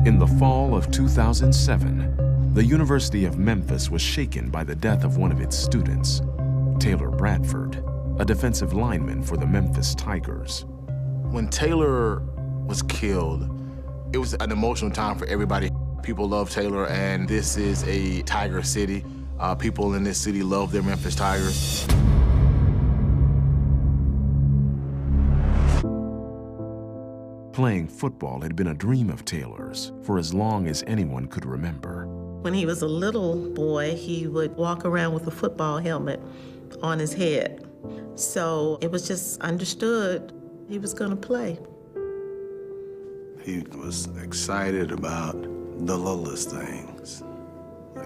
In the fall of 2007, the University of Memphis was shaken by the death of one of its students, Taylor Bradford, a defensive lineman for the Memphis Tigers. When Taylor was killed, it was an emotional time for everybody. People love Taylor, and this is a Tiger city. People in this city love their Memphis Tigers. Playing football had been a dream of Taylor's for as long as anyone could remember. When he was a little boy, he would walk around with a football helmet on his head. So it was just understood he was going to play. He was excited about the littlest things.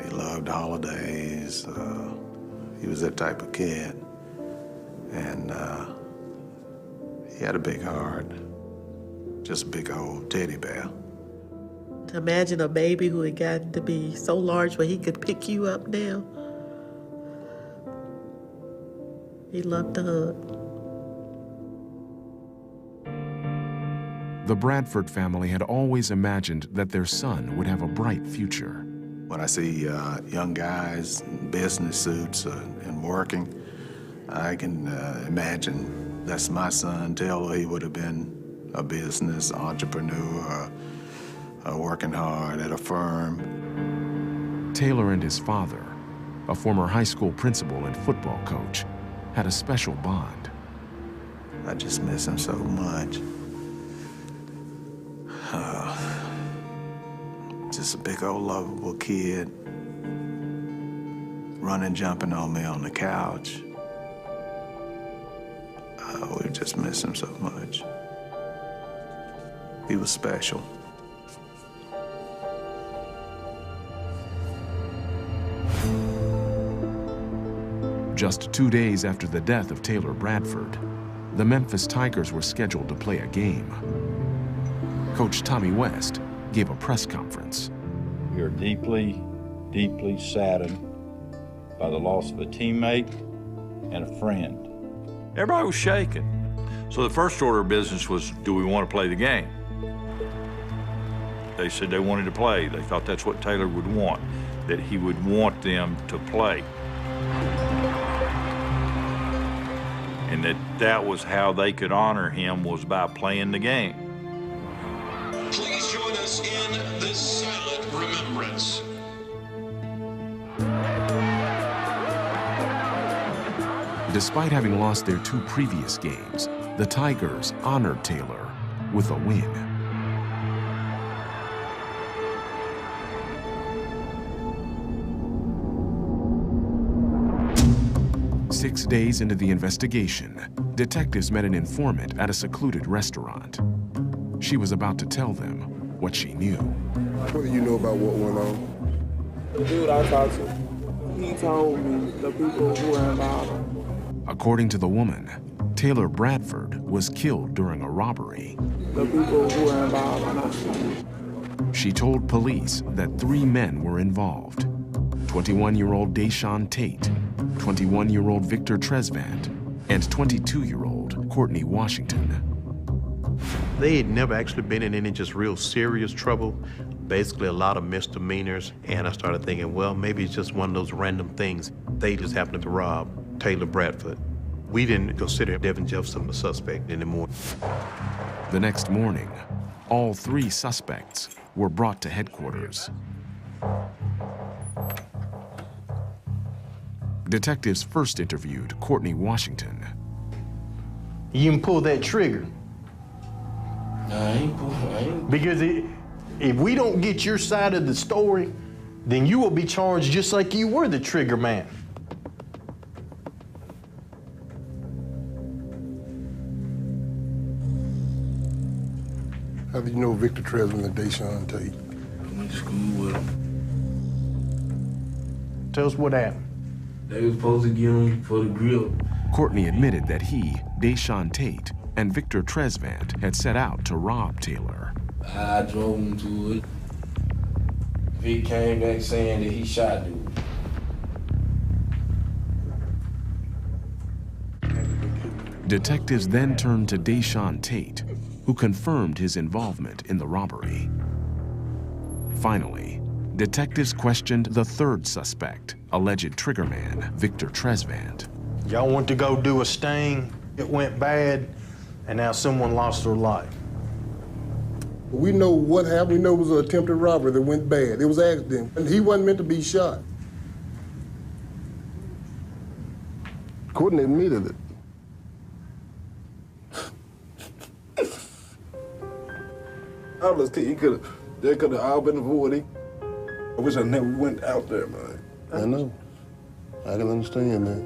He loved holidays. He was that type of kid. And he had a big heart. Just a big old teddy bear. To imagine a baby who had gotten to be so large where he could pick you up now. He loved to hug. The Bradford family had always imagined that their son would have a bright future. When I see young guys in business suits and working, I can imagine that's my son. Taylor, he would have been a business entrepreneur, working hard at a firm. Taylor and his father, a former high school principal and football coach, had a special bond. I just miss him so much. Just a big old lovable kid, running, jumping on me on the couch. We just miss him so much. He was special. Just 2 days after the death of Taylor Bradford, the Memphis Tigers were scheduled to play a game. Coach Tommy West gave a press conference. We are deeply, deeply saddened by the loss of a teammate and a friend. Everybody was shaken. So the first order of business was, do we want to play the game? They said they wanted to play. They thought that's what Taylor would want, that he would want them to play. And that was how they could honor him, was by playing the game. Please join us in this silent remembrance. Despite having lost their 2 previous games, the Tigers honored Taylor with a win. 6 days into the investigation, detectives met an informant at a secluded restaurant. She was about to tell them what she knew. What do you know about what went on? The dude I talked to, he told me the people who were involved. According to the woman, Taylor Bradford was killed during a robbery. The people who were involved are not sure. She told police that 3 men were involved: 21-year-old Deshaun Tate, 21-year-old Victor Tresvant, and 22-year-old Courtney Washington. They had never actually been in any just real serious trouble, basically a lot of misdemeanors, and I started thinking, well, maybe it's just one of those random things. They just happened to rob Taylor Bradford. We didn't consider Devin Jefferson a suspect anymore. The next morning, all 3 suspects were brought to headquarters. Detectives first interviewed Courtney Washington. You can pull that trigger. Nah, I ain't. Because if we don't get your side of the story, then you will be charged just like you were the trigger man. How do you know Victor Tresvant and Deshaun Tate? I went to school with them. Tell us what happened. They was supposed to get him for the grill. Courtney admitted that he, Deshaun Tate, and Victor Tresvant had set out to rob Taylor. I drove him to it. Vic came back saying that he shot dude. Detectives then turned to Deshaun Tate, who confirmed his involvement in the robbery. Finally, detectives questioned the third suspect, alleged triggerman, Victor Tresvant. Y'all went to go do a sting, it went bad, and now someone lost their life. We know what happened. We know it was an attempted robbery that went bad. It was an accident, and he wasn't meant to be shot. Courtney admitted it. They could have all been avoided. I wish I never went out there, man. I know. I can understand that.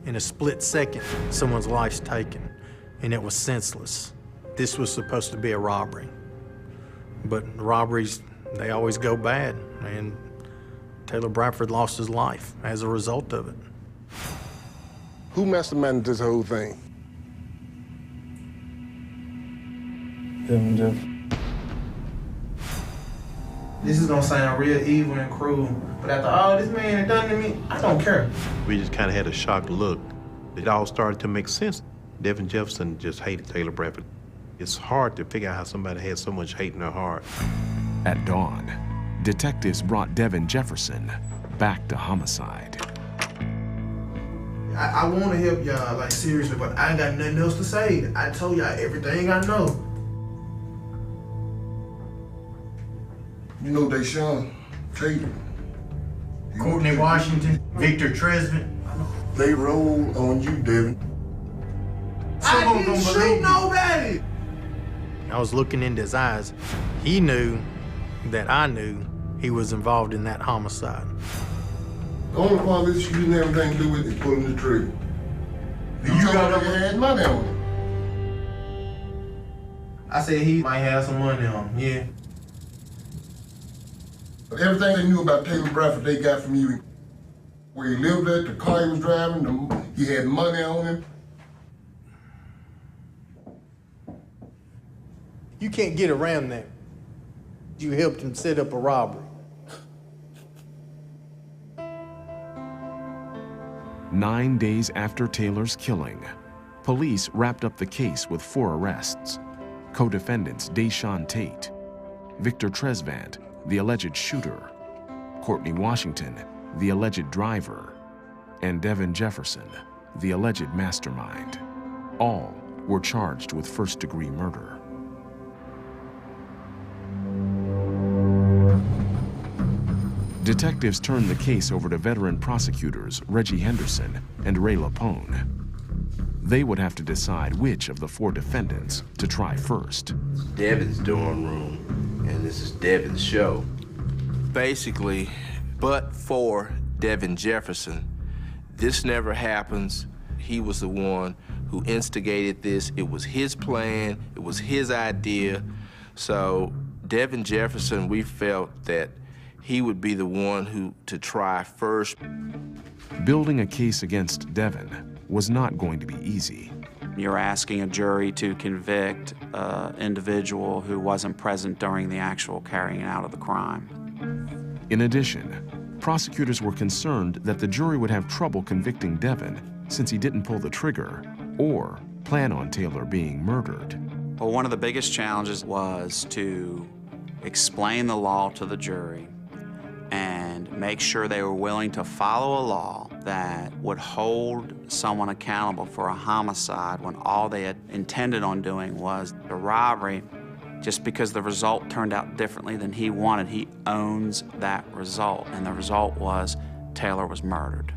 In a split second, someone's life's taken, and it was senseless. This was supposed to be a robbery. But robberies, they always go bad, and Taylor Bradford lost his life as a result of it. Who masterminded this whole thing? This is gonna sound real evil and cruel, but after all this man had done to me, I don't care. We just kind of had a shocked look. It all started to make sense. Devin Jefferson just hated Taylor Bradford. It's hard to figure out how somebody had so much hate in their heart. At dawn, detectives brought Devin Jefferson back to homicide. I want to help y'all, like seriously, but I ain't got nothing else to say. I told y'all everything I know. You know Deshaun, Taylor. Courtney Washington, Victor Tresvant. They roll on you, Devin. I didn't shoot nobody. I was looking into his eyes. He knew that I knew he was involved in that homicide. The only part of this you didn't have anything to do with is pulling the trigger. You got had money on him. I said he might have some money on him, yeah. Everything they knew about Taylor Bradford, they got from you. Where he lived at, the car he was driving, he had money on him. You can't get around that. You helped him set up a robbery. 9 days after Taylor's killing, police wrapped up the case with 4 arrests. Co-defendants Deshaun Tate, Victor Tresvant, the alleged shooter, Courtney Washington, the alleged driver, and Devin Jefferson, the alleged mastermind. All were charged with first-degree murder. Detectives turned the case over to veteran prosecutors Reggie Henderson and Ray Lapone. They would have to decide which of the 4 defendants to try first. Devin's dorm room, and this is Devin's show. Basically, but for Devin Jefferson, this never happens. He was the one who instigated this. It was his plan. It was his idea. So Devin Jefferson, we felt that he would be the one to try first. Building a case against Devin was not going to be easy. You're asking a jury to convict an individual who wasn't present during the actual carrying out of the crime. In addition, prosecutors were concerned that the jury would have trouble convicting Devin since he didn't pull the trigger or plan on Taylor being murdered. Well, one of the biggest challenges was to explain the law to the jury and make sure they were willing to follow a law that would hold someone accountable for a homicide when all they had intended on doing was a robbery. Just because the result turned out differently than he wanted, he owns that result, and the result was Taylor was murdered.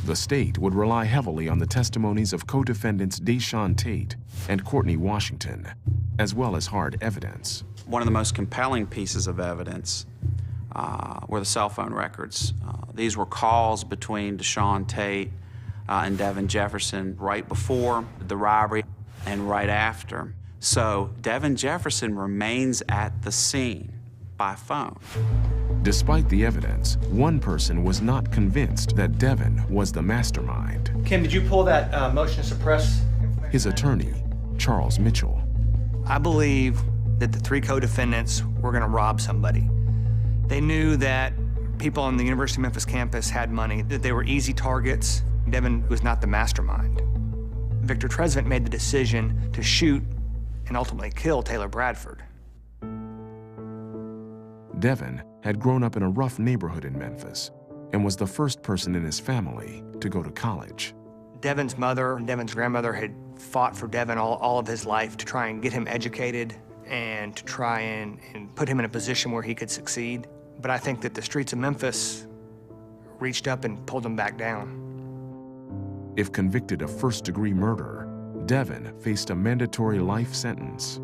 The state would rely heavily on the testimonies of co-defendants Deshaun Tate and Courtney Washington, as well as hard evidence. One of the most compelling pieces of evidence were the cell phone records. These were calls between Deshaun Tate and Devin Jefferson right before the robbery and right after. So Devin Jefferson remains at the scene by phone. Despite the evidence, one person was not convinced that Devin was the mastermind. Kim, did you pull that motion to suppress? His attorney, Charles Mitchell. I believe that the 3 co-defendants were going to rob somebody. They knew that people on the University of Memphis campus had money, that they were easy targets. Devin was not the mastermind. Victor Tresvant made the decision to shoot and ultimately kill Taylor Bradford. Devin had grown up in a rough neighborhood in Memphis and was the first person in his family to go to college. Devin's mother and Devin's grandmother had fought for Devin all of his life to try and get him educated and to try and put him in a position where he could succeed. But I think that the streets of Memphis reached up and pulled him back down. If convicted of first-degree murder, Devin faced a mandatory life sentence.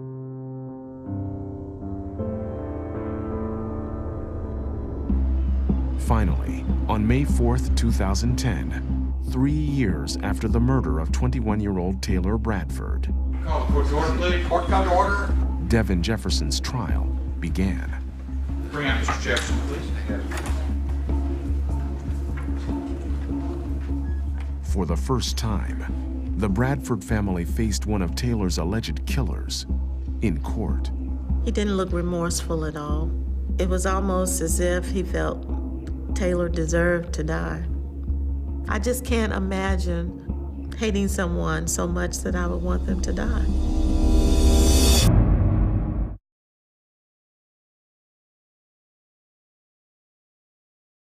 Finally, on May 4th, 2010, 3 years after the murder of 21-year-old Taylor Bradford, Call the court to order, please. Court come to order. Devin Jefferson's trial began. Bring out Mr. Jefferson, please. For the first time, the Bradford family faced one of Taylor's alleged killers in court. He didn't look remorseful at all. It was almost as if he felt Taylor deserved to die. I just can't imagine hating someone so much that I would want them to die.